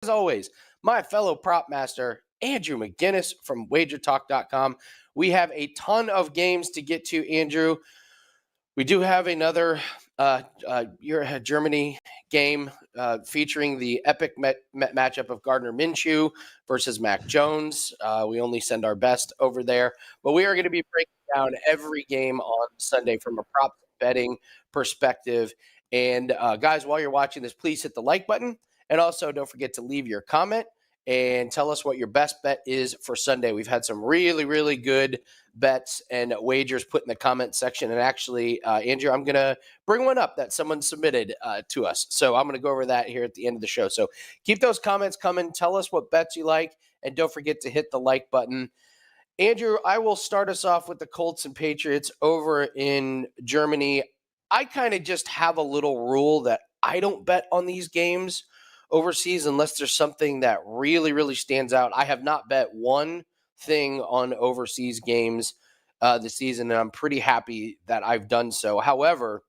as always, my fellow prop master, Andrew McGinnis from WagerTalk.com. We have a ton of games to get to, Andrew. We do have another Germany game featuring the epic matchup of Gardner Minshew versus Mac Jones. We only send our best over there, but we are going to be breaking down every game on Sunday from a prop betting perspective. And guys, while you're watching this, please hit the like button. And also don't forget to leave your comment and tell us what your best bet is for Sunday. We've had some really, really good bets and wagers put in the comment section. And actually, Andrew, I'm going to bring one up that someone submitted to us. So I'm going to go over that here at the end of the show. So keep those comments coming. Tell us what bets you like. And don't forget to hit the like button. Andrew, I will start us off with the Colts and Patriots over in Germany. I kind of just have a little rule that I don't bet on these games overseas unless there's something that really, really stands out. I have not bet one thing on overseas games this season, and I'm pretty happy that I've done so. However,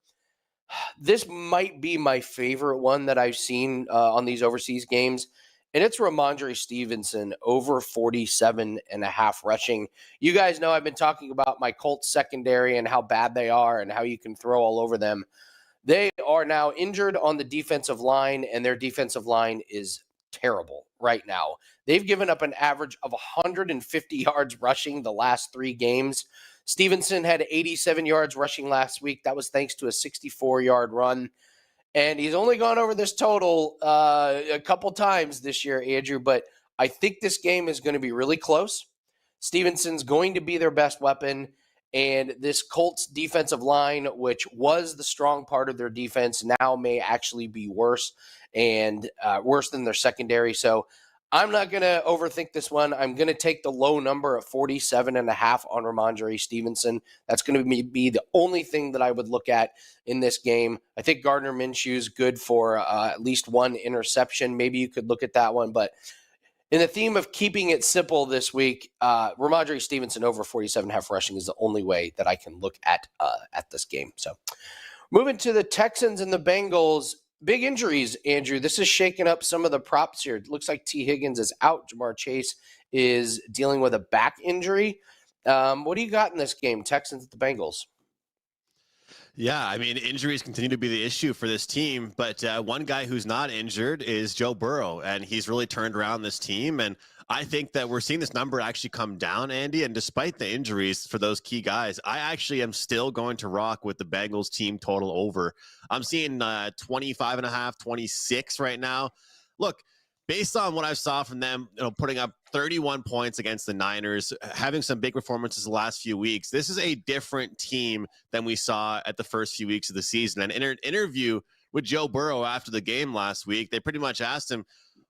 this might be my favorite one that I've seen on these overseas games, and it's Ramondre Stevenson over 47.5 rushing. You guys know I've been talking about my Colts secondary and how bad they are and how you can throw all over them. They are now injured on the defensive line, and their defensive line is terrible right now. They've given up an average of 150 yards rushing the last 3 games. Stevenson had 87 yards rushing last week. That was thanks to a 64-yard run. And he's only gone over this total a couple times this year, Andrew, but I think this game is going to be really close. Stevenson's going to be their best weapon. And this Colts defensive line, which was the strong part of their defense, now may actually be worse and worse than their secondary. So I'm not going to overthink this one. I'm going to take the low number of 47.5 on Ramondre Stevenson. That's going to be the only thing that I would look at in this game. I think Gardner Minshew is good for at least one interception. Maybe you could look at that one, but in the theme of keeping it simple this week, Ramondre Stevenson over 47.5 rushing is the only way that I can look at this game. So moving to the Texans and the Bengals, big injuries, Andrew. This is shaking up some of the props here. It looks like T. Higgins is out. Jamar Chase is dealing with a back injury. What do you got in this game, Texans at the Bengals? Yeah, I mean, injuries continue to be the issue for this team, but one guy who's not injured is Joe Burrow, and he's really turned around this team, and I think that we're seeing this number actually come down, Andy, and despite the injuries for those key guys, I actually am still going to rock with the Bengals team total over. I'm seeing 25.5, 26 right now. Look, based on what I saw from them, putting up 31 points against the Niners, having some big performances the last few weeks, this is a different team than we saw at the first few weeks of the season. And in an interview with Joe Burrow after the game last week, they pretty much asked him,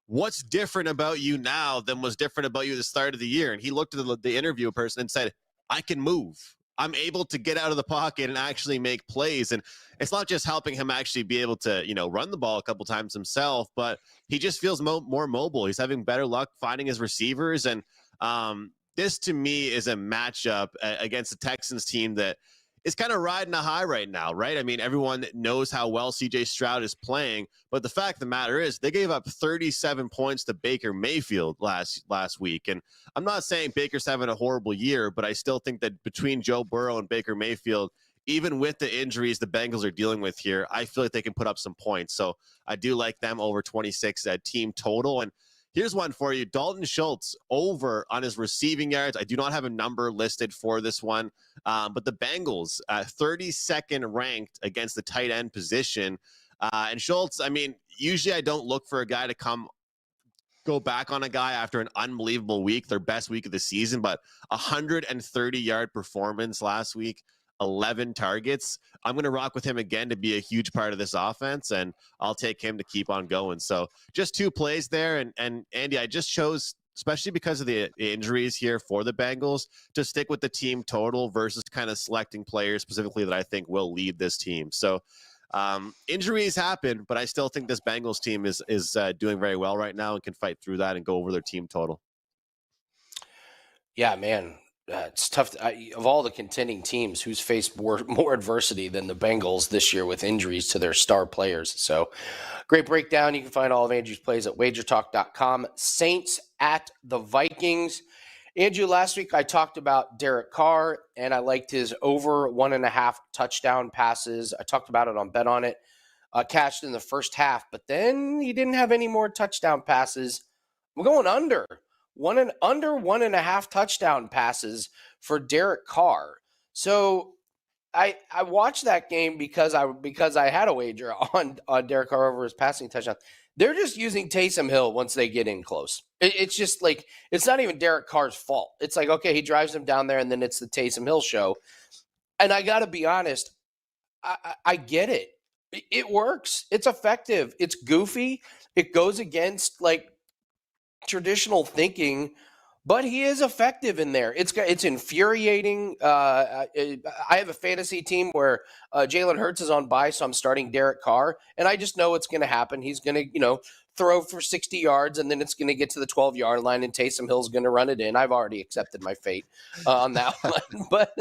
what's different about you now than was different about you at the start of the year? And he looked at the interview person and said, I can move. I'm able to get out of the pocket and actually make plays. And it's not just helping him actually be able to, run the ball a couple times himself, but he just feels more mobile. He's having better luck finding his receivers. And this, to me, is a matchup against the Texans team that is kind of riding a high right now, right? I mean, everyone knows how well C.J. Stroud is playing, but the fact of the matter is they gave up 37 points to Baker Mayfield last week. And I'm not saying Baker's having a horrible year, but I still think that between Joe Burrow and Baker Mayfield, even with the injuries the Bengals are dealing with here, I feel like they can put up some points. So I do like them over 26 team total. And here's one for you. Dalton Schultz over on his receiving yards. I do not have a number listed for this one, but the Bengals, 32nd ranked against the tight end position. And Schultz, I mean, usually I don't look for a guy to go back on a guy after an unbelievable week, their best week of the season, but 130-yard performance last week, 11 targets. I'm going to rock with him again to be a huge part of this offense, and I'll take him to keep on going. So just 2 plays there. And Andy, I just chose, especially because of the injuries here for the Bengals, to stick with the team total versus kind of selecting players specifically that I think will lead this team. So injuries happen, but I still think this Bengals team is doing very well right now and can fight through that and go over their team total. Yeah, man. It's tough. Of all the contending teams, who's faced more adversity than the Bengals this year with injuries to their star players. So, great breakdown. You can find all of Andrew's plays at WagerTalk.com. Saints at the Vikings. Andrew, last week I talked about Derek Carr, and I liked his over 1.5 touchdown passes. I talked about it on Bet On It. Cashed in the first half, but then he didn't have any more touchdown passes. We're going under 1.5 touchdown passes for Derek Carr. So I watched that game because I had a wager on Derek Carr over his passing touchdown. They're just using Taysom Hill once they get in close. It's just like, it's not even Derek Carr's fault. It's like, okay, he drives him down there, and then it's the Taysom Hill show. And I got to be honest, I get it. It works. It's effective. It's goofy. It goes against like traditional thinking, but he is effective in there. It's infuriating. I have a fantasy team where Jalen Hurts is on bye, so I'm starting Derek Carr, and I just know what's going to happen. He's going to, throw for 60 yards, and then it's going to get to the 12-yard line, and Taysom Hill's going to run it in. I've already accepted my fate on that one, but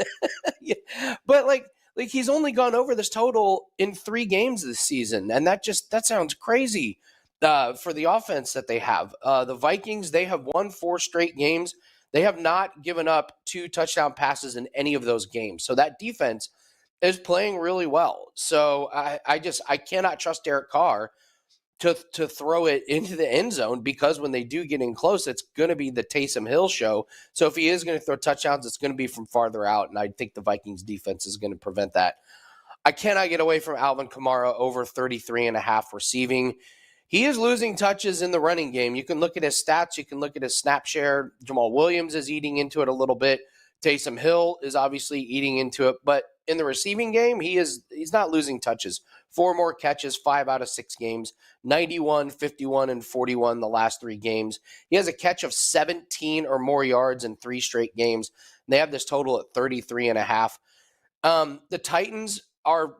yeah, but like he's only gone over this total in 3 games this season, and that sounds crazy. For the offense that they have. The Vikings, they have won 4 straight games. They have not given up 2 touchdown passes in any of those games. So that defense is playing really well. So I cannot trust Derek Carr to throw it into the end zone, because when they do get in close, it's going to be the Taysom Hill show. So if he is going to throw touchdowns, it's going to be from farther out, and I think the Vikings defense is going to prevent that. I cannot get away from Alvin Kamara over 33.5 receiving. He is losing touches in the running game. You can look at his stats. You can look at his snap share. Jamal Williams is eating into it a little bit. Taysom Hill is obviously eating into it. But in the receiving game, he's not losing touches. 4 more catches, 5 out of 6 games. 91, 51, and 41 the last 3 games. He has a catch of 17 or more yards in 3 straight games. And they have this total at 33.5. The Titans are,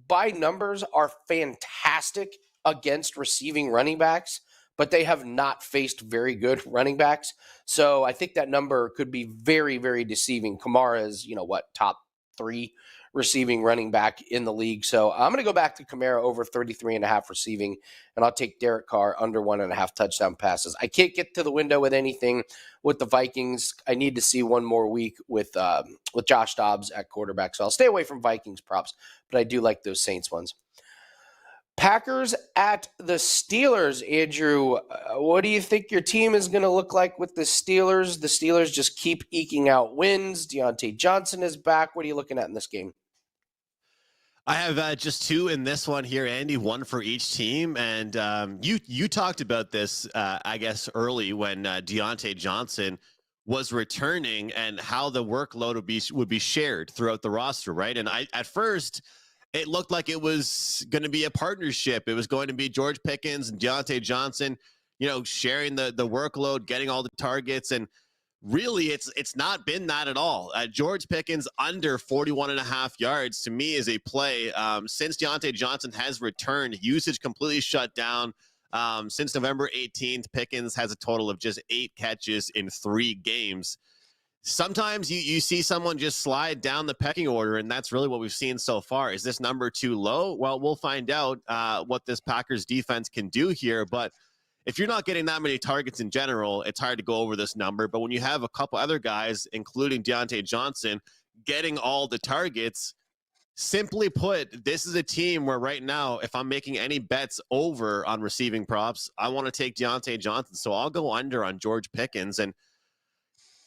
by numbers, are fantastic against receiving running backs, but they have not faced very good running backs. So I think that number could be very, very deceiving. Kamara is, top 3 receiving running back in the league. So I'm going to go back to Kamara over 33.5 receiving, and I'll take Derek Carr under 1.5 touchdown passes. I can't get to the window with anything with the Vikings. I need to see one more week with Josh Dobbs at quarterback. So I'll stay away from Vikings props, but I do like those Saints ones. Packers at the Steelers. Andrew, what do you think your team is going to look like with the Steelers? The Steelers just keep eking out wins. Deontay Johnson is back. What are you looking at in this game? I have just 2 in this one here, Andy, 1 for each team. And you talked about this, I guess, early when Deontay Johnson was returning and how the workload would be shared throughout the roster, right? And at first, it looked like it was going to be a partnership. It was going to be George Pickens and Deontay Johnson, sharing the workload, getting all the targets. And really, it's not been that at all. George Pickens under 41.5 yards to me is a play. Since Deontay Johnson has returned, usage completely shut down. Since November 18th, Pickens has a total of just 8 catches in 3 games. Sometimes you see someone just slide down the pecking order, and that's really what we've seen so far. Is this number too low? Well, we'll find out what this Packers defense can do here. But if you're not getting that many targets in general, it's hard to go over this number. But when you have a couple other guys, including Deontay Johnson, getting all the targets, simply put, this is a team where right now, if I'm making any bets over on receiving props, I want to take Deontay Johnson. So I'll go under on George Pickens. And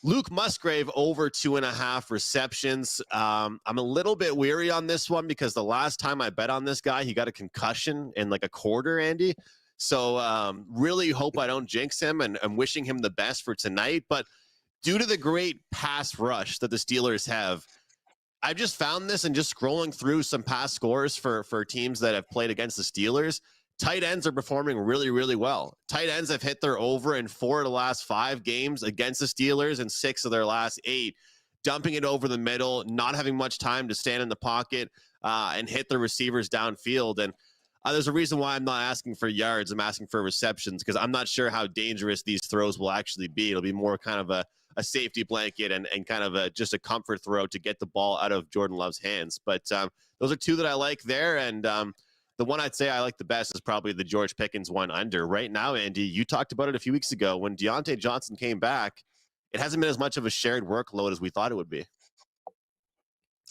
Luke Musgrave over 2.5 receptions. I'm a little bit weary on this one because the last time I bet on this guy, he got a concussion in like a quarter, Andy. So really hope I don't jinx him, and I'm wishing him the best for tonight. But due to the great pass rush that the Steelers have, I just found this and just scrolling through some past scores for teams that have played against the Steelers. Tight ends are performing really, really well. Tight ends have hit their over in 4 of the last 5 games against the Steelers and 6 of their last 8, dumping it over the middle, not having much time to stand in the pocket and hit the receivers downfield. And there's a reason why I'm not asking for yards. I'm asking for receptions because I'm not sure how dangerous these throws will actually be. It'll be more kind of a safety blanket and kind of just a comfort throw to get the ball out of Jordan Love's hands. But those are two that I like there. And the one I'd say I like the best is probably the George Pickens one under. Right now, Andy, you talked about it a few weeks ago. When Deontay Johnson came back, it hasn't been as much of a shared workload as we thought it would be.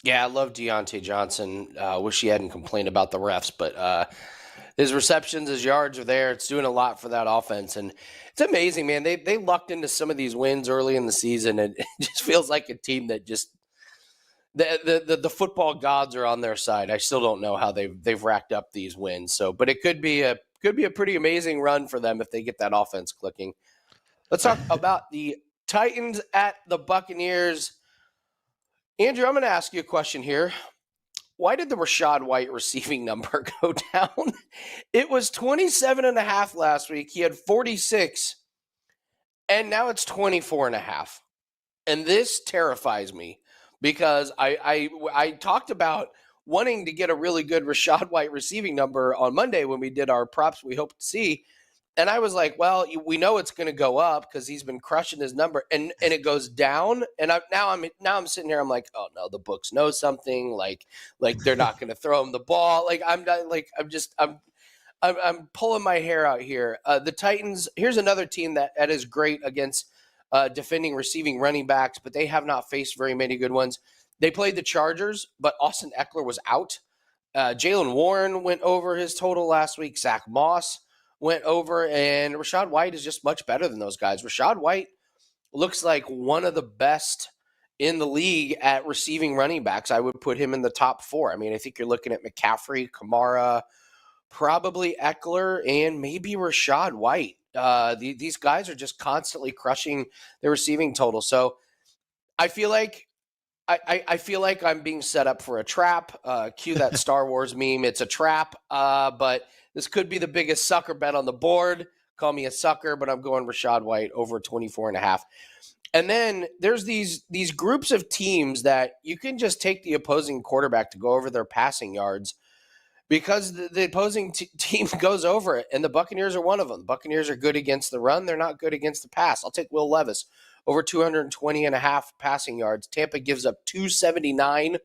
Yeah, I love Deontay Johnson. Wish he hadn't complained about the refs, but his receptions, his yards are there. It's doing a lot for that offense. And it's amazing, man. They lucked into some of these wins early in the season, and it just feels like a team that just the football gods are on their side. I still don't know how they've racked up these wins. So, but it could be a pretty amazing run for them if they get that offense clicking. Let's talk about the Titans at the Buccaneers. Andrew, I'm going to ask you a question here. Why did the Rachaad White receiving number go down? It was 27.5 last week. He had 46, and now it's 24.5. And this terrifies me because I talked about wanting to get a really good Rachaad White receiving number on Monday when we did our props we hope to see. And I was like, well, we know it's going to go up because he's been crushing his number, and it goes down. And now I'm sitting here. I'm like, oh no, the books know something. Like they're not going to throw him the ball. Like I'm pulling my hair out here. The Titans. Here's another team that is great against defending receiving running backs, but they have not faced very many good ones. They played the Chargers, but Austin Eckler was out. Jaylen Warren went over his total last week. Zach Moss went over, and Rachaad White is just much better than those guys. Rachaad White looks like one of the best in the league at receiving running backs. I would put him in the top 4. I mean, I think you're looking at McCaffrey, Kamara, probably Eckler, and maybe Rachaad White. These guys are just constantly crushing their receiving total. So I feel like I feel like I'm being set up for a trap. Cue that Star Wars meme. It's a trap, but this could be the biggest sucker bet on the board. Call me a sucker, but I'm going Rachaad White over 24.5. And then there's these groups of teams that you can just take the opposing quarterback to go over their passing yards because the opposing team goes over it, and the Buccaneers are one of them. The Buccaneers are good against the run. They're not good against the pass. I'll take Will Levis over 220.5 passing yards. Tampa gives up 279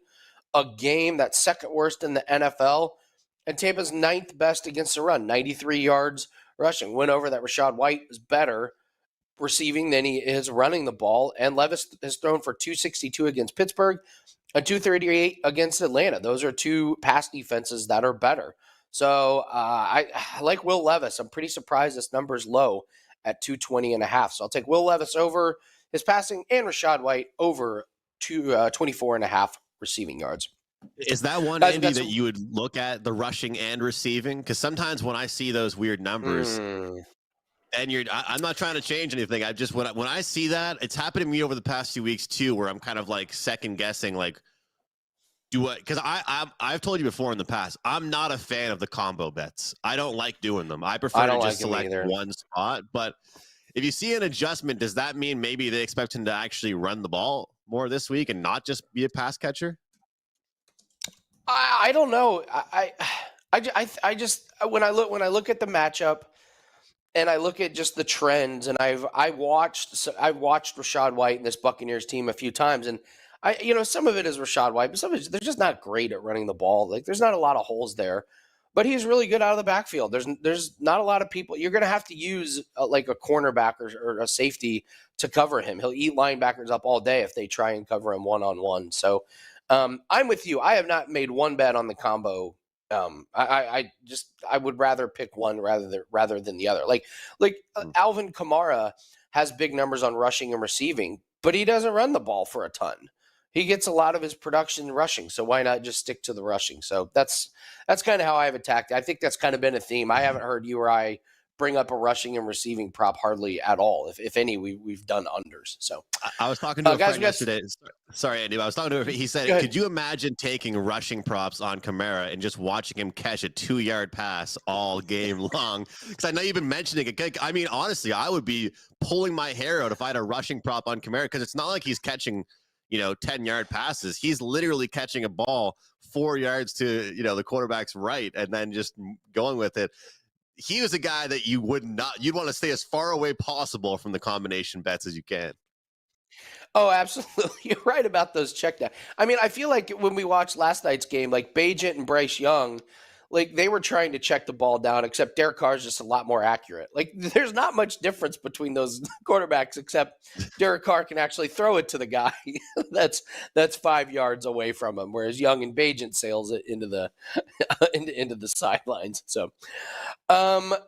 a game. That's second worst in the NFL. And Tampa's ninth best against the run, 93 yards rushing. Went over that Rachaad White is better receiving than he is running the ball. And Levis has thrown for 262 against Pittsburgh and 238 against Atlanta. Those are two pass defenses that are better. So I like Will Levis. I'm pretty surprised this number is low at 220.5. So I'll take Will Levis over his passing and Rachaad White over 24.5 receiving yards. Is that one, Andy, that you would look at the rushing and receiving? Because sometimes when I see those weird numbers, and I'm not trying to change anything. I just when I see that, it's happened to me over the past few weeks too, where I'm kind of like second guessing, like, because I've told you before in the past, I'm not a fan of the combo bets. I don't like doing them. I prefer to just select one spot. But if you see an adjustment, does that mean maybe they expect him to actually run the ball more this week and not just be a pass catcher? I don't know. I just when I look at the matchup and I look at just the trends, and I've watched Rachaad White and this Buccaneers team a few times, and some of it is Rachaad White, but some of it, they're just not great at running the ball. Like there's not a lot of holes there, but he's really good out of the backfield. There's not a lot of people. You're going to have to use like a cornerback or a safety to cover him. He'll eat linebackers up all day if they try and cover him one-on-one. So I'm with you. I have not made one bet on the combo. I would rather pick one rather than the other. Like Alvin Kamara has big numbers on rushing and receiving, but he doesn't run the ball for a ton. He gets a lot of his production rushing, so why not just stick to the rushing? So that's kind of how I've attacked it. I think that's kind of been a theme. I haven't heard you or I bring up a rushing and receiving prop hardly at all. If any, we've done unders. So I was talking to a friend yesterday. Sorry, Andy. I was talking to him. He said, could you imagine taking rushing props on Kamara and just watching him catch a 2-yard pass all game long? Because I know you've been mentioning it. I mean, honestly, I would be pulling my hair out if I had a rushing prop on Kamara, because it's not like he's catching 10-yard passes. He's literally catching a ball 4 yards to, the quarterback's right and then just going with it. He was a guy that you'd want to stay as far away possible from the combination bets as you can. Oh, absolutely. You're right about those check down. I mean, I feel like when we watched last night's game, like Bajent and Bryce Young, like they were trying to check the ball down, except Derek Carr is just a lot more accurate. Like there's not much difference between those quarterbacks, except Derek Carr can actually throw it to the guy that's 5 yards away from him, whereas Young and Bajent sails it into the into the sidelines. So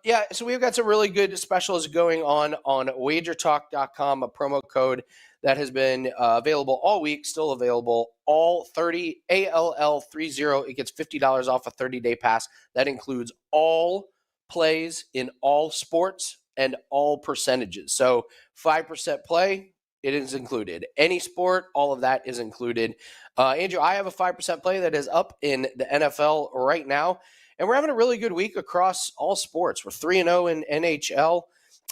yeah, so we've got some really good specials going on wagertalk.com, a promo code that has been available all week, still available, all 30 ALL30. It gets $50 off a 30-day pass. That includes all plays in all sports and all percentages. So 5% play, it is included. Any sport, all of that is included. Andrew, I have a 5% play that is up in the NFL right now. And we're having a really good week across all sports. We're 3-0 in NHL.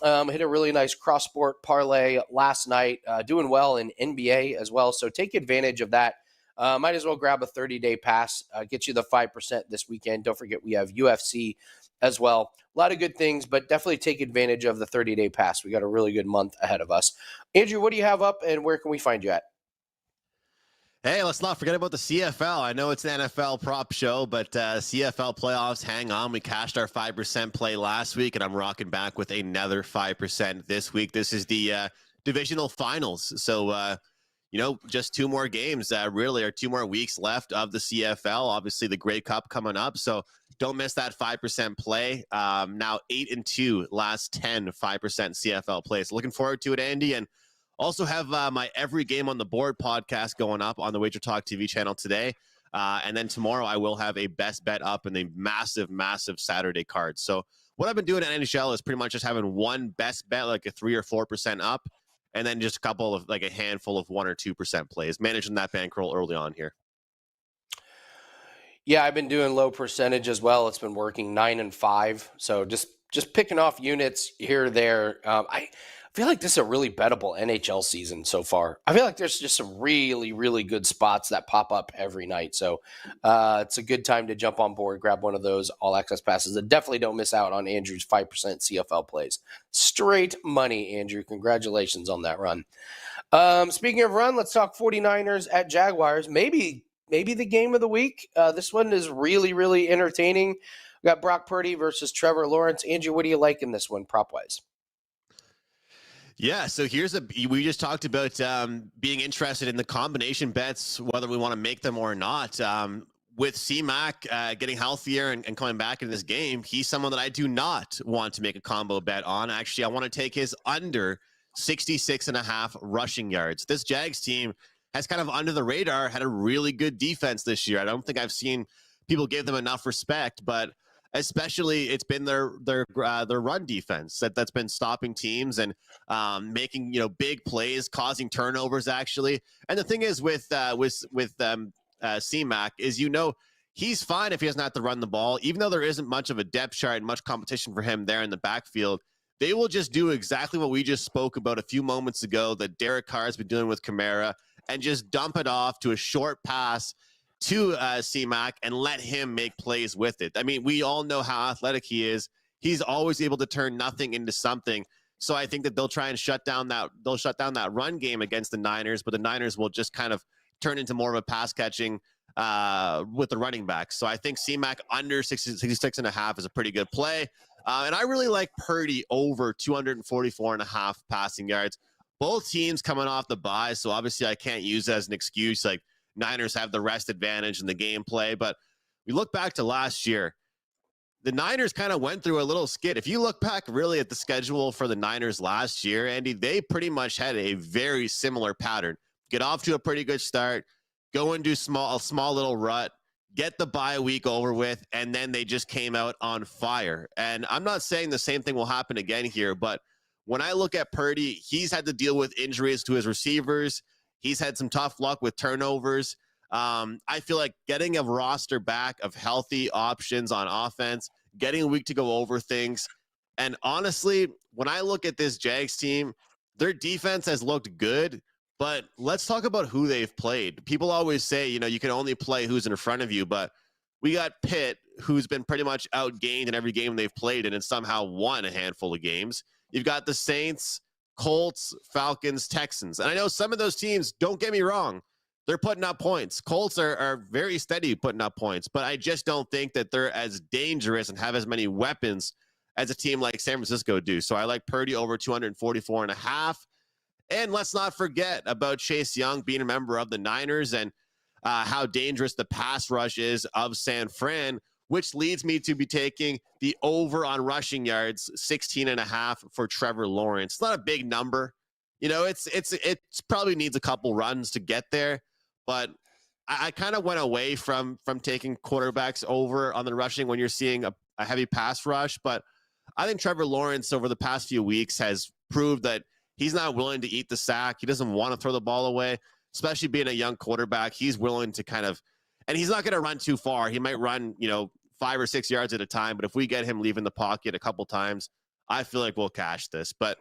Hit a really nice cross-sport parlay last night. Doing well in NBA as well. So take advantage of that. Might as well grab a 30-day pass. Get you the 5% this weekend. Don't forget we have UFC as well. A lot of good things, but definitely take advantage of the 30-day pass. We got a really good month ahead of us. Andrew, what do you have up and where can we find you at? Hey, let's not forget about the CFL. I know it's an NFL prop show, but CFL playoffs, hang on. We cashed our 5% play last week, and I'm rocking back with another 5% this week. This is the divisional finals. So, just two more games, really, or 2 more weeks left of the CFL. Obviously, the Grey Cup coming up. So don't miss that 5% play. Now 8-2, last 10 5% CFL plays. Looking forward to it, Andy. And also have my Every Game on the Board podcast going up on the WagerTalk TV channel today. And then tomorrow I will have a best bet up in the massive, massive Saturday card. So what I've been doing at NHL is pretty much just having one best bet, like a 3 or 4% up, and then just a couple of like a handful of 1 or 2% plays, managing that bankroll early on here. Yeah, I've been doing low percentage as well. It's been working 9 and 5. So just picking off units here or there. I feel like this is a really bettable NHL season so far. I feel like there's just some really, really good spots that pop up every night. So it's a good time to jump on board, grab one of those all access passes. And definitely don't miss out on Andrew's 5% CFL plays. Straight money, Andrew. Congratulations on that run. Speaking of run, let's talk 49ers at Jaguars. Maybe the game of the week. This one is really, really entertaining. We got Brock Purdy versus Trevor Lawrence. Andrew, what do you like in this one, prop-wise? Yeah, so we just talked about being interested in the combination bets, whether we want to make them or not. With C-Mac getting healthier and coming back in this game, he's someone that I do not want to make a combo bet on. Actually, I want to take his under 66.5 rushing yards. This Jags team has kind of under the radar had a really good defense this year. I don't think I've seen people give them enough respect, but especially it's been their run defense that's been stopping teams and making big plays, causing turnovers actually. And the thing is with C-Mac is he's fine if he doesn't have to run the ball, even though there isn't much of a depth chart and much competition for him there in the backfield. They will just do exactly what we just spoke about a few moments ago that Derek Carr has been doing with Kamara and just dump it off to a short pass to C-Mac and let him make plays with it. I mean, we all know how athletic he is. He's always able to turn nothing into something. So I think that they'll try and shut down that run game against the Niners, but the Niners will just kind of turn into more of a pass catching with the running backs. So I think C-Mac under 66.5 is a pretty good play. And I really like Purdy over 244.5 passing yards. Both teams coming off the bye, so obviously I can't use it as an excuse. Like Niners have the rest advantage in the gameplay, but we look back to last year. The Niners kind of went through a little skid. If you look back really at the schedule for the Niners last year, Andy, they pretty much had a very similar pattern. Get off to a pretty good start, go and do a small little rut, get the bye week over with, and then they just came out on fire. And I'm not saying the same thing will happen again here, but when I look at Purdy, he's had to deal with injuries to his receivers. He's had some tough luck with turnovers. I feel like getting a roster back of healthy options on offense, getting a week to go over things. And honestly, when I look at this Jags team, their defense has looked good, but let's talk about who they've played. People always say, you can only play who's in front of you, but we got Pitt, who's been pretty much outgained in every game they've played in and somehow won a handful of games. You've got the Saints, Colts, Falcons, Texans. And I know some of those teams, don't get me wrong, they're putting up points. Colts are very steady putting up points, but I just don't think that they're as dangerous and have as many weapons as a team like San Francisco do. So I like Purdy over 244.5. And let's not forget about Chase Young being a member of the Niners and how dangerous the pass rush is of San Fran, which leads me to be taking the over on rushing yards, 16.5 for Trevor Lawrence. It's not a big number. You know, it's probably needs a couple runs to get there, but I kind of went away from taking quarterbacks over on the rushing when you're seeing a heavy pass rush. But I think Trevor Lawrence over the past few weeks has proved that he's not willing to eat the sack. He doesn't want to throw the ball away, especially being a young quarterback. He's willing to kind of, and he's not going to run too far. He might run, 5 or 6 yards at a time. But if we get him leaving the pocket a couple times, I feel like we'll cash this. But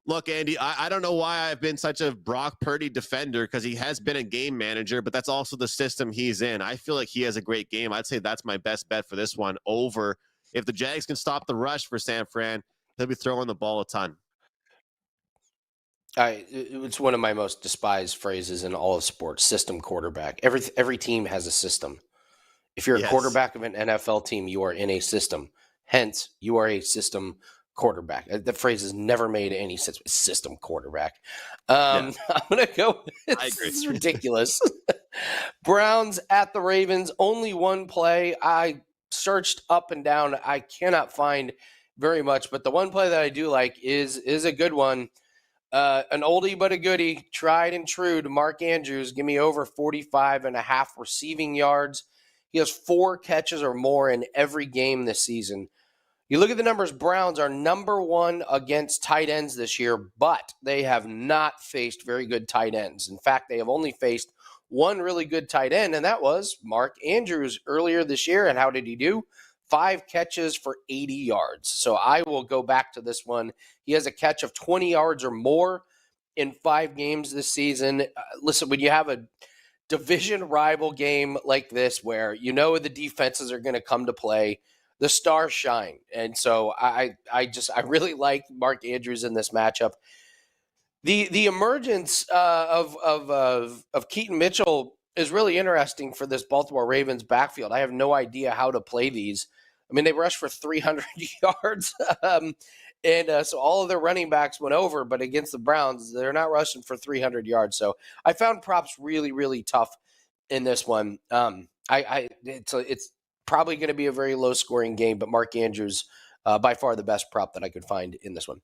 look, Andy, I don't know why I've been such a Brock Purdy defender, because he has been a game manager, but that's also the system he's in. I feel like he has a great game. I'd say that's my best bet for this one over. If the Jags can stop the rush for San Fran, he'll be throwing the ball a ton. It's one of my most despised phrases in all of sports, system quarterback. Every team has a system. If you're a quarterback of an NFL team, you are in a system. Hence, you are a system quarterback. The phrase has never made any sense. System quarterback. I'm going to go. I agree. It's ridiculous. Browns at the Ravens. Only one play. I searched up and down. I cannot find very much, but the one play that I do like is a good one. An oldie but a goodie, tried and true to Mark Andrews. Give me over 45.5 receiving yards. He has 4 catches or more in every game this season. You look at the numbers, Browns are number 1 against tight ends this year, but they have not faced very good tight ends. In fact, they have only faced one really good tight end, and that was Mark Andrews earlier this year. And how did he do? 5 catches for 80 yards. So I will go back to this one. He has a catch of 20 yards or more in 5 games this season. Listen, when you have a division rival game like this where you know the defenses are going to come to play, the stars shine. And so I really like Mark Andrews in this matchup. The emergence of Keaton Mitchell is really interesting for this Baltimore Ravens backfield. I have no idea how to play these. I mean, they rushed for 300 yards, so all of their running backs went over. But against the Browns, they're not rushing for 300 yards. So I found props really, really tough in this one. It's probably going to be a very low-scoring game, but Mark Andrews, by far the best prop that I could find in this one.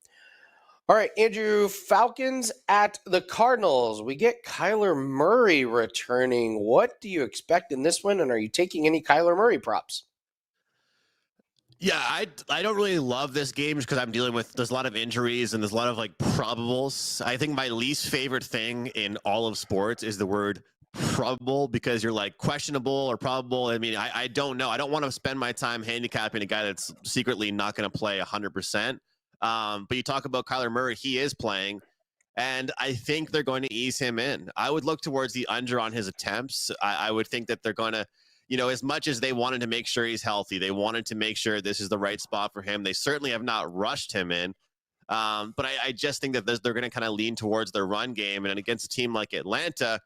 All right, Andrew, Falcons at the Cardinals. We get Kyler Murray returning. What do you expect in this one, and are you taking any Kyler Murray props? Yeah, I don't really love this game just because I'm dealing with, there's a lot of injuries and there's a lot of probables. I think my least favorite thing in all of sports is the word probable, because you're questionable or probable. I mean, I don't know. I don't want to spend my time handicapping a guy that's secretly not going to play 100%. But you talk about Kyler Murray, he is playing, and I think they're going to ease him in. I would look towards the under on his attempts. I would think that they're going to, as much as they wanted to make sure he's healthy, they wanted to make sure this is the right spot for him. They certainly have not rushed him in. But I just think that they're going to kind of lean towards their run game. And against a team like Atlanta,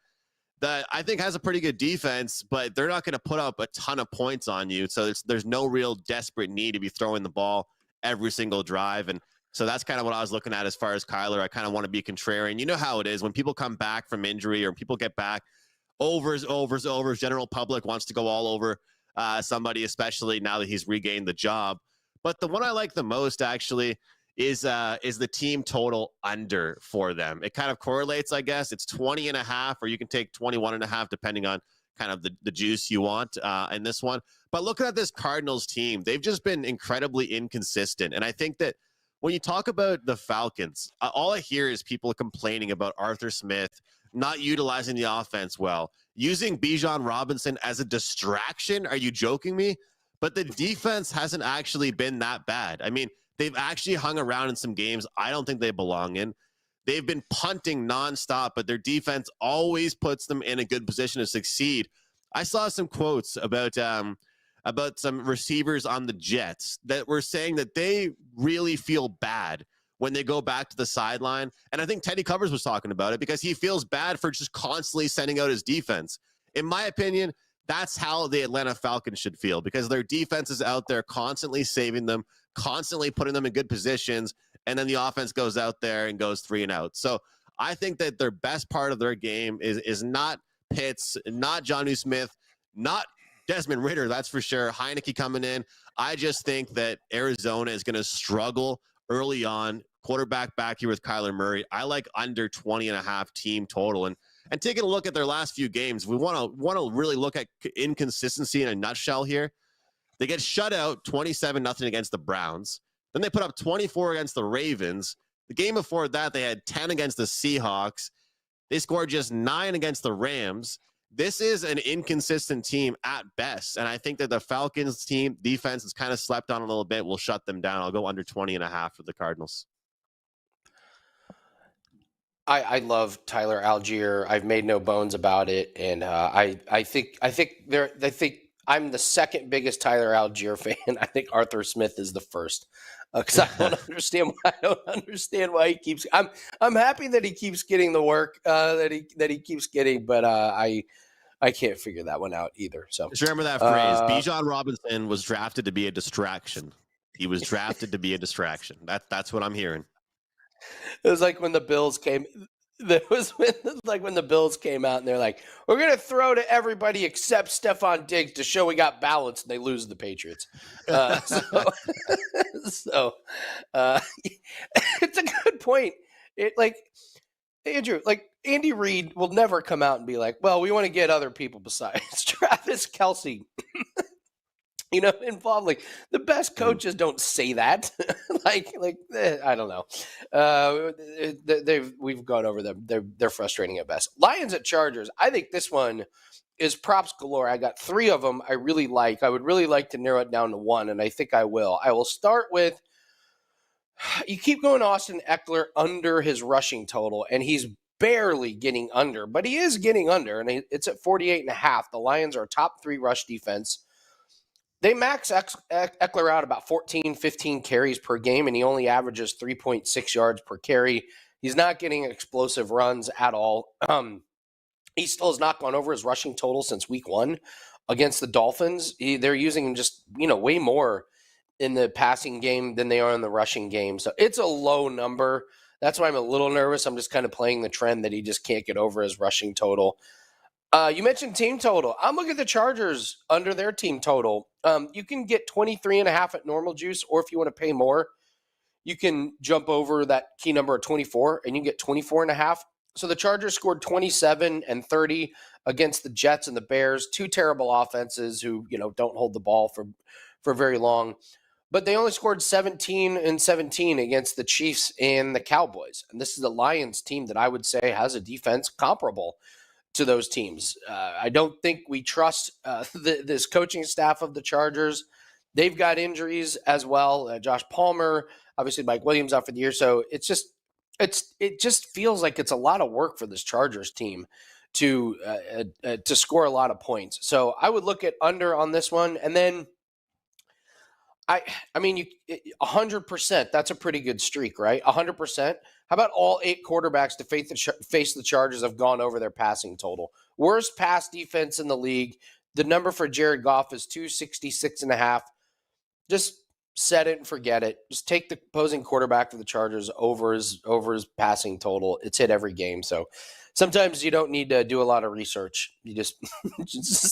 that I think has a pretty good defense, but they're not going to put up a ton of points on you. So there's no real desperate need to be throwing the ball every single drive. And so that's kind of what I was looking at as far as Kyler. I kind of want to be contrarian. You know how it is when people come back from injury or people get back, overs. General public wants to go all over somebody, especially now that he's regained the job. But the one I like the most actually is the team total under for them. It kind of correlates, I guess. It's 20.5, or you can take 21.5, depending on kind of the juice you want in this one. But looking at this Cardinals team, they've just been incredibly inconsistent. And I think that when you talk about the Falcons, all I hear is people complaining about Arthur Smith not utilizing the offense well, using Bijan Robinson as a distraction. Are you joking me? But the defense hasn't actually been that bad. I mean, they've actually hung around in some games I don't think they belong in. They've been punting nonstop, but their defense always puts them in a good position to succeed. I saw some quotes about some receivers on the Jets that were saying that they really feel bad when they go back to the sideline. And I think Teddy Covers was talking about it because he feels bad for just constantly sending out his defense. In my opinion, that's how the Atlanta Falcons should feel, because their defense is out there constantly saving them, constantly putting them in good positions, and then the offense goes out there and goes 3 and out. So I think that their best part of their game is not Pitts, not Jonnu Smith, not Desmond Ridder, that's for sure. Heineke coming in. I just think that Arizona is going to struggle early on. Quarterback back here with Kyler Murray. I like under 20.5 team total. And taking a look at their last few games, we want to really look at inconsistency in a nutshell here. They get shut out 27-0 against the Browns. Then they put up 24 against the Ravens. The game before that, they had 10 against the Seahawks. They scored just 9 against the Rams. This is an inconsistent team at best. And I think that the Falcons team defense is kind of slept on a little bit. We'll shut them down. I'll go under 20.5 for the Cardinals. I love Tyler Algier. I've made no bones about it, and I think I'm the second biggest Tyler Algier fan. I think Arthur Smith is the first, because I don't understand why he keeps. I'm happy that he keeps getting the work that he keeps getting, but I can't figure that one out either. So just remember that phrase: Bijan Robinson was drafted to be a distraction. He was drafted to be a distraction. That's what I'm hearing. It was like when the Bills came. When the Bills came out and they're like, "We're gonna throw to everybody except Stephon Diggs to show we got balance," and they lose the Patriots. So it's a good point. Andrew, Andy Reid will never come out and be like, "Well, we want to get other people besides Travis Kelce." Involved. Like, the best coaches don't say that. I don't know. We've gone over them. They're frustrating at best. Lions at Chargers. I think this one is props galore. I got 3 of them I really like. I would really like to narrow it down to 1, and I think I will. I will start with, you keep going Austin Eckler under his rushing total, and he's barely getting under, but he is getting under, and it's at 48.5. The Lions are a top 3 rush defense. They max Eckler out about 14, 15 carries per game, and he only averages 3.6 yards per carry. He's not getting explosive runs at all. He still has not gone over his rushing total since week 1 against the Dolphins. They're using him just, way more in the passing game than they are in the rushing game. So it's a low number. That's why I'm a little nervous. I'm just kind of playing the trend that he just can't get over his rushing total. You mentioned team total. I'm looking at the Chargers under their team total. You can get 23.5 at normal juice, or if you want to pay more, you can jump over that key number of 24 and you can get 24.5. So the Chargers scored 27 and 30 against the Jets and the Bears, 2 terrible offenses who, don't hold the ball for very long. But they only scored 17 and 17 against the Chiefs and the Cowboys. And this is the Lions team that I would say has a defense comparable to those teams. I don't think we trust this coaching staff of the Chargers. They've got injuries as well. Josh Palmer, obviously Mike Williams out for the year. So it just feels like it's a lot of work for this Chargers team to score a lot of points. So I would look at under on this one. And then I mean, 100%, that's a pretty good streak, right? 100%. How about all 8 quarterbacks to face the Chargers have gone over their passing total? Worst pass defense in the league. The number for Jared Goff is 266.5. Just set it and forget it. Just take the opposing quarterback for the Chargers over his passing total. It's hit every game. So sometimes you don't need to do a lot of research. You just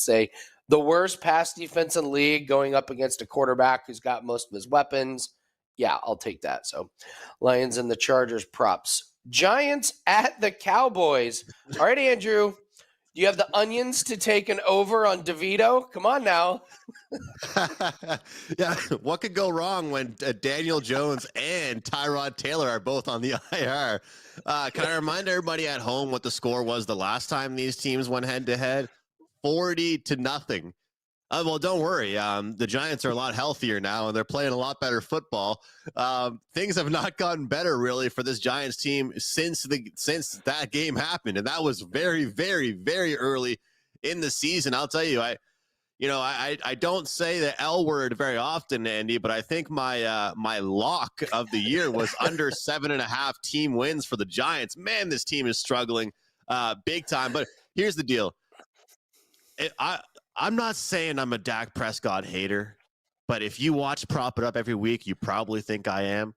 say the worst pass defense in the league going up against a quarterback who's got most of his weapons. Yeah, I'll take that. So Lions and the Chargers props. Giants at the Cowboys. All right, Andrew, do you have the onions to take an over on DeVito? Come on now. Yeah, what could go wrong when Daniel Jones and Tyrod Taylor are both on the IR? Can I remind everybody at home what the score was the last time these teams went head-to-head? 40-0. Well, don't worry. The Giants are a lot healthier now, and they're playing a lot better football. Things have not gotten better, really, for this Giants team since that game happened, and that was very, very, very early in the season. I'll tell you, I don't say the L word very often, Andy, but I think my lock of the year was under 7.5 team wins for the Giants. Man, this team is struggling big time. But here's the deal. I'm not saying I'm a Dak Prescott hater, but if you watch Prop It Up every week, you probably think I am.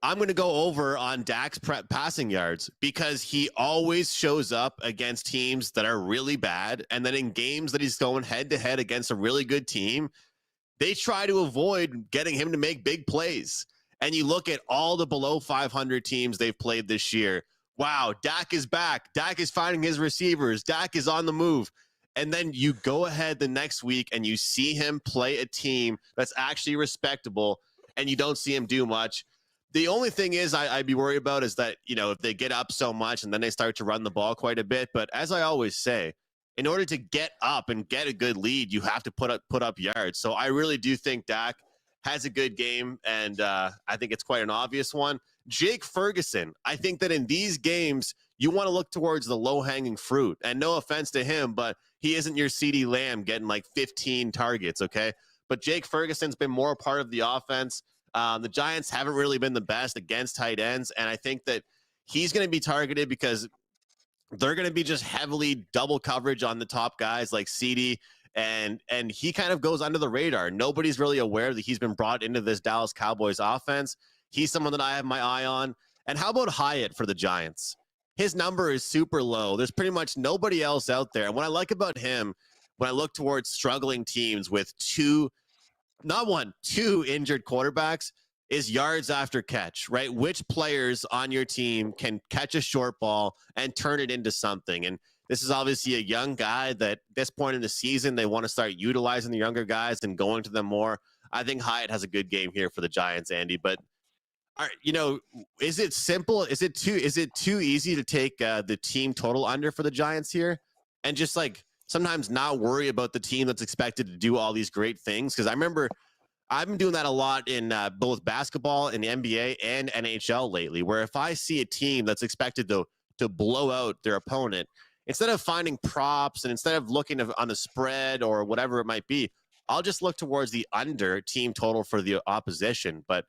I'm going to go over on Dak's passing yards because he always shows up against teams that are really bad. And then in games that he's going head to head against a really good team, they try to avoid getting him to make big plays. And you look at all the below 500 teams they've played this year. Wow, Dak is back. Dak is finding his receivers. Dak is on the move. And then you go ahead the next week and you see him play a team that's actually respectable, and you don't see him do much. The only thing is I'd be worried about is that, if they get up so much and then they start to run the ball quite a bit. But as I always say, in order to get up and get a good lead, you have to put up yards. So I really do think Dak has a good game, and I think it's quite an obvious one. Jake Ferguson, I think that in these games, you want to look towards the low-hanging fruit. And no offense to him, but he isn't your CeeDee Lamb getting like 15 targets, okay? But Jake Ferguson's been more a part of the offense. The Giants haven't really been the best against tight ends, and I think that he's going to be targeted because they're going to be just heavily double coverage on the top guys like CeeDee, and he kind of goes under the radar. Nobody's really aware that he's been brought into this Dallas Cowboys offense. He's someone that I have my eye on. And how about Hyatt for the Giants? His number is super low. There's pretty much nobody else out there. And what I like about him, when I look towards struggling teams with two injured quarterbacks, is yards after catch, right? Which players on your team can catch a short ball and turn it into something? And this is obviously a young guy that at this point in the season, they want to start utilizing the younger guys and going to them more. I think Hyatt has a good game here for the Giants, Andy. But is it simple? Is it too easy to take the team total under for the Giants here and just like sometimes not worry about the team that's expected to do all these great things? Because I remember I've been doing that a lot in both basketball and the NBA and NHL lately, where if I see a team that's expected to blow out their opponent, instead of finding props and instead of looking on the spread or whatever it might be, I'll just look towards the under team total for the opposition. But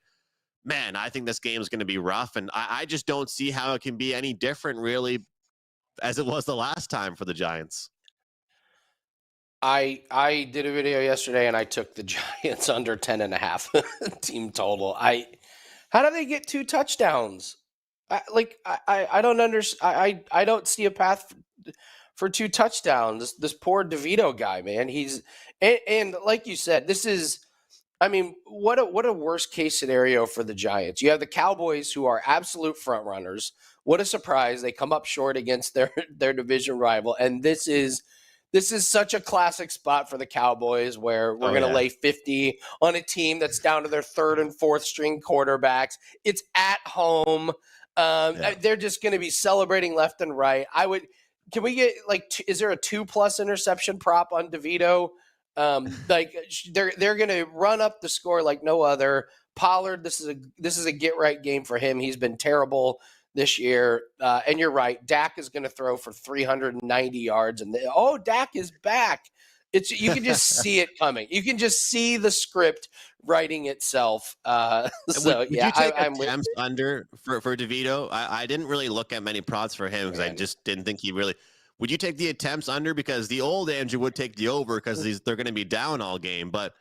man, I think this game is going to be rough, and I just don't see how it can be any different really as it was the last time for the Giants. I did a video yesterday and I took the Giants under 10.5 team total. How do they get 2 touchdowns? I don't understand. I don't see a path for 2 touchdowns. This poor DeVito guy, man. And like you said, this is, I mean, what a worst case scenario for the Giants. You have the Cowboys, who are absolute front runners. What a surprise. They come up short against their division rival. And this is such a classic spot for the Cowboys, where we're going to lay 50 on a team that's down to their 3rd and 4th string quarterbacks. It's at home. They're just going to be celebrating left and right. Can we get is there a 2+ interception prop on DeVito? They're going to run up the score like no other. Pollard, this is a get right game for him. He's been terrible this year. And you're right. Dak is going to throw for 390 yards. And Dak is back. You can just see it coming. You can just see the script writing itself. Would you take attempts under for DeVito? I didn't really look at many props for him because I just didn't think he really. Would you take the attempts under? Because the old Andrew would take the over because they're going to be down all game. But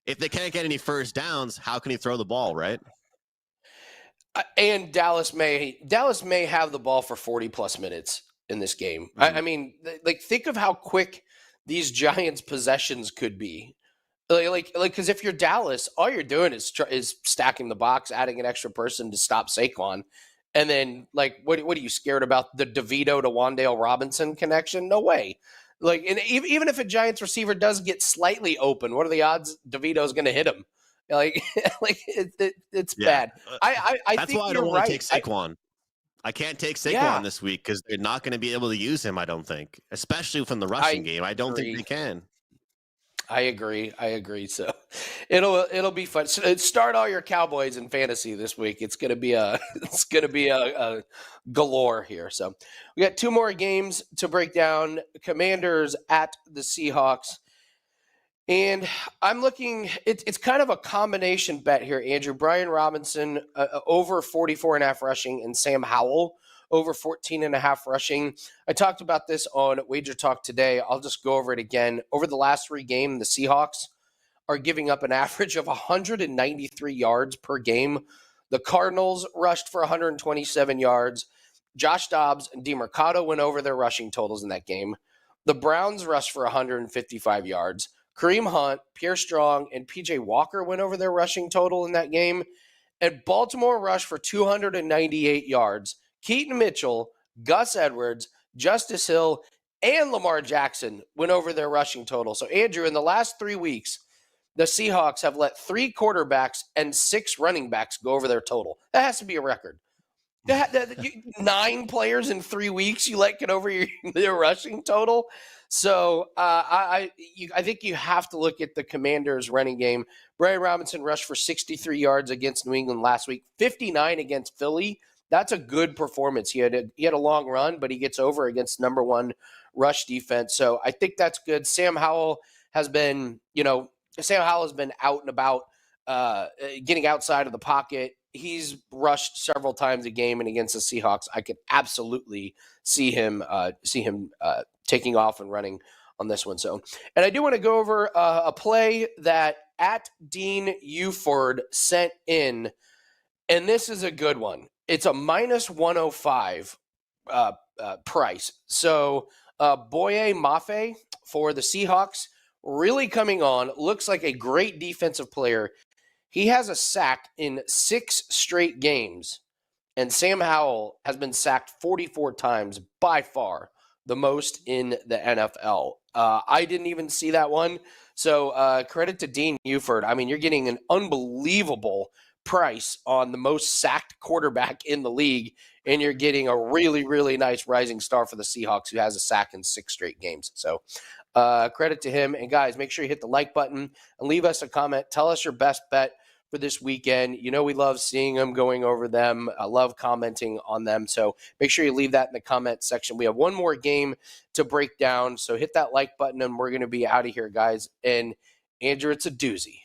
if they can't get any first downs, how can he throw the ball, right? And Dallas may have the ball for 40+ minutes in this game. Mm-hmm. I mean, think of how quick these Giants possessions could be. Because if you're Dallas, all you're doing is stacking the box, adding an extra person to stop Saquon. And then, what are you scared about? The DeVito to Wan'Dale Robinson connection? No way. And even if a Giants receiver does get slightly open, what are the odds DeVito's going to hit him? It's bad. That's think why I don't want to take Saquon. I can't take Saquon this week because they're not going to be able to use him, I don't think, especially from the rushing game. I don't think they can. I agree. So it'll be fun. Start all your Cowboys in fantasy this week. It's gonna be a galore here. So we got 2 more games to break down. Commanders at the Seahawks. And I'm looking, it's kind of a combination bet here, Andrew. Brian Robinson over 44.5 rushing, and Sam Howell over 14.5 rushing. I talked about this on WagerTalk today. I'll just go over it again. Over the last 3 games, the Seahawks are giving up an average of 193 yards per game. The Cardinals rushed for 127 yards. Josh Dobbs and DeMarcado went over their rushing totals in that game. The Browns rushed for 155 yards. Kareem Hunt, Pierre Strong, and PJ Walker went over their rushing total in that game. And Baltimore rushed for 298 yards. Keaton Mitchell, Gus Edwards, Justice Hill, and Lamar Jackson went over their rushing total. So, Andrew, in the last 3 weeks, the Seahawks have let 3 quarterbacks and 6 running backs go over their total. That has to be a record. 9 players in 3 weeks you let get over their rushing total. So I think you have to look at the Commanders' running game. Brian Robinson rushed for 63 yards against New England last week, 59 against Philly. That's a good performance. He had a long run, but he gets over against number 1 rush defense. So I think that's good. Sam Howell has been out and about, getting outside of the pocket. He's rushed several times a game, and against the Seahawks, I could absolutely see him taking off and running on this one. So, and I do want to go over a play that at Dean Uford sent in, and this is a good one. It's a minus 105 price. So, Boye Mafe for the Seahawks, really coming on, looks like a great defensive player. He has a sack in 6 straight games, and Sam Howell has been sacked 44 times, by far the most in the NFL. I didn't even see that one, so credit to Dean Uford. I mean, you're getting an unbelievable price on the most sacked quarterback in the league, and you're getting a really, really nice rising star for the Seahawks who has a sack in 6 straight games. So credit to him. And guys, make sure you hit the like button and leave us a comment. Tell us your best bet for this weekend. You know we love seeing them, going over them. I love commenting on them. So make sure you leave that in the comment section. We have one more game to break down. So hit that like button and we're going to be out of here, guys. And Andrew, it's a doozy.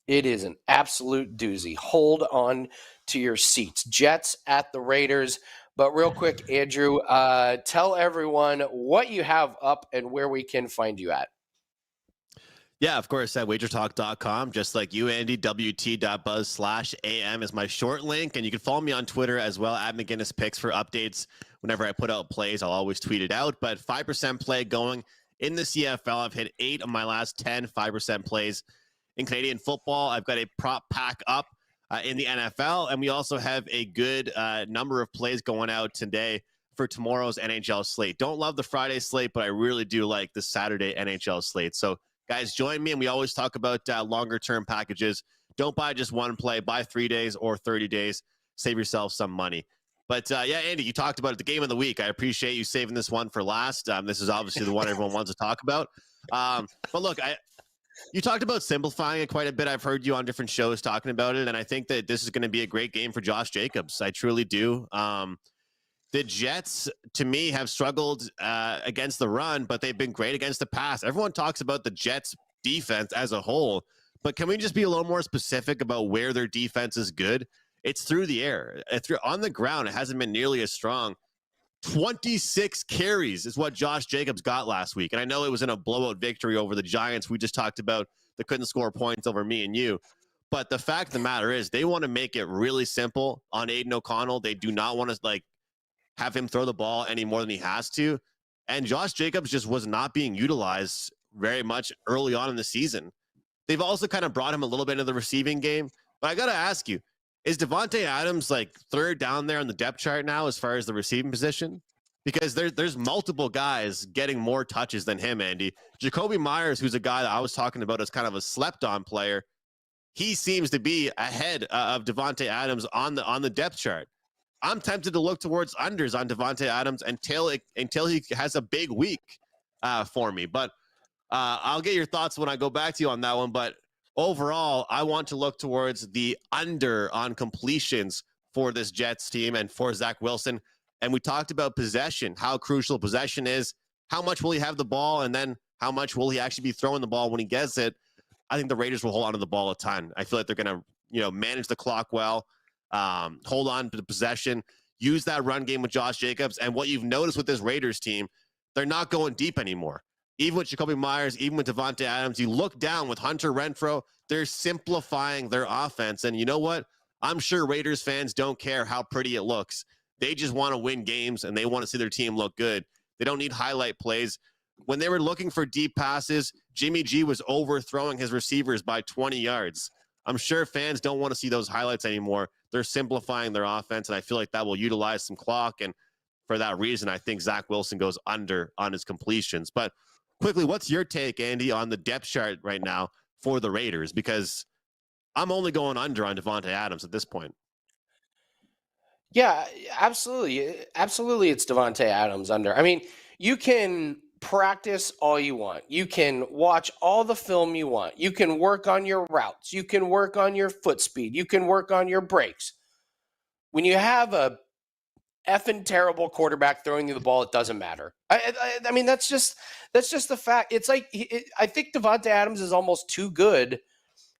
It is an absolute doozy. Hold on to your seats. Jets at the Raiders. But real quick, Andrew, tell everyone what you have up and where we can find you at. Yeah, of course, at WagerTalk.com, just like you, Andy, WT.buzz/AM is my short link. And you can follow me on Twitter as well, at McGinnis Picks, for updates. Whenever I put out plays, I'll always tweet it out. But 5% play going in the CFL. I've hit 8 of my last 10 5% plays. In Canadian football, I've got a prop pack up in the NFL. And we also have a good number of plays going out today for tomorrow's NHL slate. Don't love the Friday slate, but I really do like the Saturday NHL slate. So, guys, join me, and we always talk about longer-term packages. Don't buy just one play. Buy 3 days or 30 days. Save yourself some money. But, yeah, Andy, you talked about it, the game of the week. I appreciate you saving this one for last. This is obviously the one everyone wants to talk about. But, look, you talked about simplifying it quite a bit. I've heard you on different shows talking about it, and I think that this is going to be a great game for Josh Jacobs. I truly do. The Jets, to me, have struggled against the run, but they've been great against the pass. Everyone talks about the Jets' defense as a whole, but can we just be a little more specific about where their defense is good? It's through the air. On the ground, it hasn't been nearly as strong. 26 carries is what Josh Jacobs got last week. And I know it was in a blowout victory over the Giants. We just talked about they couldn't score points over me and you. But the fact of the matter is they want to make it really simple on Aiden O'Connell. They do not want to have him throw the ball any more than he has to. And Josh Jacobs just was not being utilized very much early on in the season. They've also kind of brought him a little bit into the receiving game. But I got to ask you, is Devontae Adams third down there on the depth chart now as far as the receiving position? Because there's multiple guys getting more touches than him, Andy. Jacoby Myers, who's a guy that I was talking about as kind of a slept-on player, he seems to be ahead of Devontae Adams on the depth chart. I'm tempted to look towards unders on Devontae Adams until he has a big week for me. But I'll get your thoughts when I go back to you on that one. But overall, I want to look towards the under on completions for this Jets team and for Zach Wilson. And we talked about possession, how crucial possession is. How much will he have the ball? And then how much will he actually be throwing the ball when he gets it? I think the Raiders will hold on to the ball a ton. I feel like they're going to, manage the clock well, hold on to the possession, use that run game with Josh Jacobs. And what you've noticed with this Raiders team, they're not going deep anymore. Even with Jacoby Myers, even with Devontae Adams, you look down with Hunter Renfrow, they're simplifying their offense. And you know what? I'm sure Raiders fans don't care how pretty it looks. They just want to win games, and they want to see their team look good. They don't need highlight plays. When they were looking for deep passes, Jimmy G was overthrowing his receivers by 20 yards. I'm sure fans don't want to see those highlights anymore. They're simplifying their offense, and I feel like that will utilize some clock. And for that reason, I think Zach Wilson goes under on his completions. But quickly, what's your take, Andy, on the depth chart right now for the Raiders? Because I'm only going under on Devontae Adams at this point. Yeah, absolutely. Absolutely, it's Devontae Adams under. I mean, you can practice all you want. You can watch all the film you want. You can work on your routes. You can work on your foot speed. You can work on your breaks. When you have a effing terrible quarterback throwing you the ball, it doesn't matter. I mean, that's just the fact. It's like I think Devontae Adams is almost too good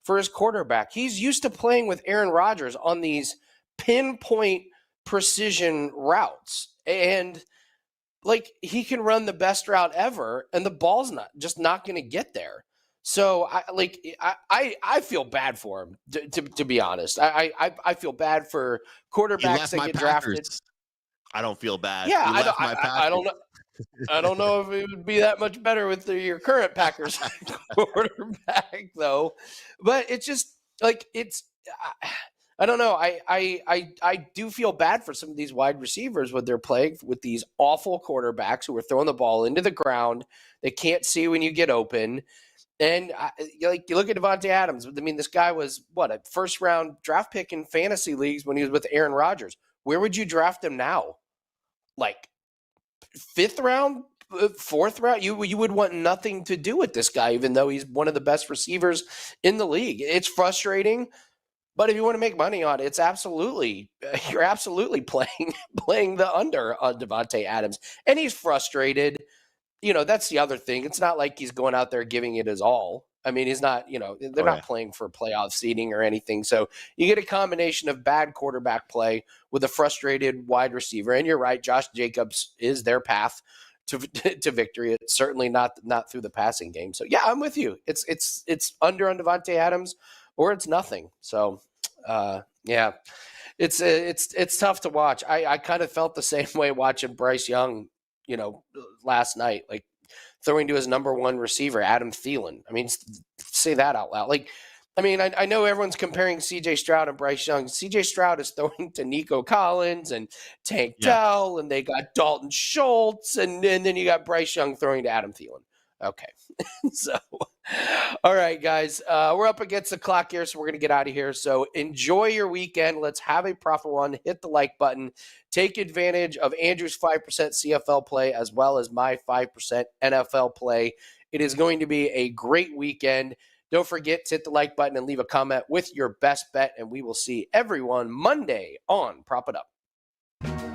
for his quarterback. He's used to playing with Aaron Rodgers on these pinpoint precision routes, and like he can run the best route ever, and the ball's not going to get there. So I feel bad for him to be honest. I feel bad for quarterbacks that get drafted. I don't feel bad. Yeah, I don't know. I don't know if it would be that much better with your current Packers quarterback, though. But it's just like I don't know. I do feel bad for some of these wide receivers when they're playing with these awful quarterbacks who are throwing the ball into the ground. They can't see when you get open. And you look at Devontae Adams. I mean, this guy was a first-round draft pick in fantasy leagues when he was with Aaron Rodgers. Where would you draft him now? Like fifth round, fourth round? You would want nothing to do with this guy, even though he's one of the best receivers in the league. It's frustrating, but if you want to make money on it, you're absolutely playing the under on Devontae Adams, and he's frustrated. That's the other thing. It's not like he's going out there giving it his all. I mean, he's not, they're not playing for playoff seeding or anything. So you get a combination of bad quarterback play with a frustrated wide receiver. And you're right, Josh Jacobs is their path to victory. It's certainly not through the passing game. So yeah, I'm with you. It's under on Devontae Adams or it's nothing. So yeah, it's tough to watch. I kind of felt the same way watching Bryce Young, last night, like throwing to his number one receiver, Adam Thielen. I mean, say that out loud. I know everyone's comparing CJ Stroud and Bryce Young. CJ Stroud is throwing to Nico Collins and Tank Dell, and they got Dalton Schultz, and then you got Bryce Young throwing to Adam Thielen. Okay. So, all right, guys, we're up against the clock here, so we're going to get out of here. So enjoy your weekend. Let's have a profitable one. Hit the like button. Take advantage of Andrew's 5% CFL play as well as my 5% NFL play. It is going to be a great weekend. Don't forget to hit the like button and leave a comment with your best bet, and we will see everyone Monday on Prop It Up.